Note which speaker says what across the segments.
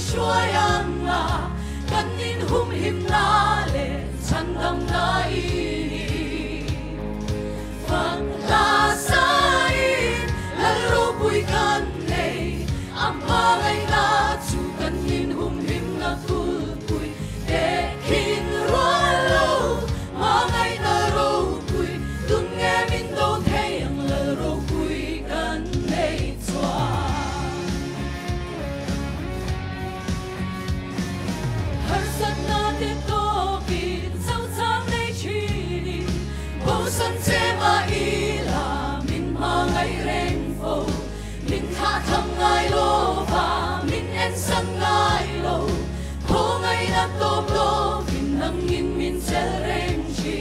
Speaker 1: xoay ang la kanin humhim na le chandam na ini paglasain lalo puy kan le ang pangay na chu kanin humhim na tulpuy dekin rualo mangay na ro puy dun ngamin do thay ang laro puy kan le chua Harsat natin to kin sao sang nay chini Bo san che ma ila min mangay renfo Min kha thang ngay lo va min en san ngay lo Ho ngay na top lo min nang in min sel ren chi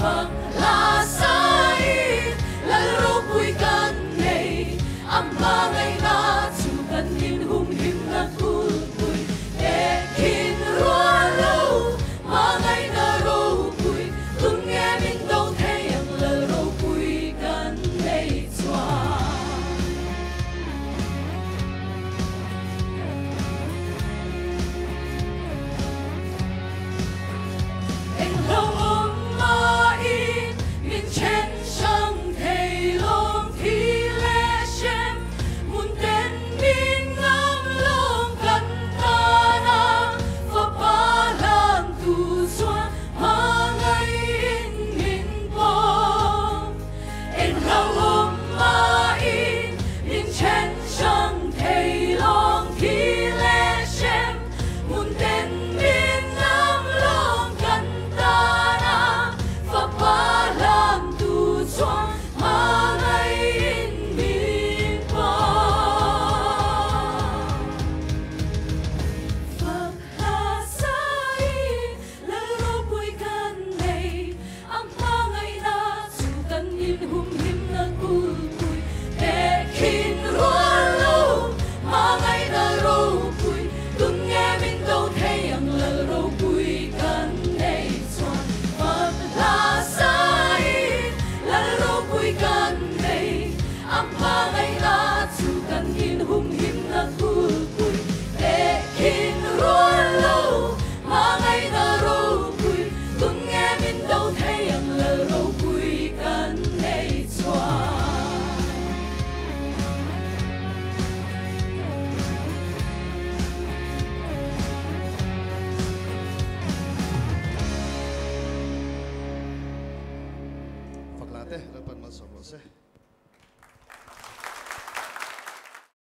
Speaker 1: Pag lasain lalo puy kan nay Ang mangay na chu kan min humhim na tulpuy Dekin rualo mangay na ro puy Kung nghe min đâu thấy ang laro puy kan nay chua Anh lâu ôm ma in min chen sang thầy long thi lệ xem Mun tên min ngam long kan ta na Và ba lan tu xoa ma ngay in min bom Anh lâu ôm ma in min chen sang thầy long thi lệ xem Mun tên min ngam long kan ta na Và ba lan tu xoa ma ngay in min bom Phật hạ sai laro puy kan nay ang pangay na chu kan in humhim na tulpuy dekin rualo mangay na ro puy dun nghe min đâu thấy ang laro puy kan nay chua Phật hạ sai laro puy kan nay ang pangay na chu kan in humhim na tulpuy dekin rualo mangay na ro puy dun nghe min đâu thấy ang laro puy kan nay chua
Speaker 2: Phật lạ thế, rất phần mất sổ bố xe.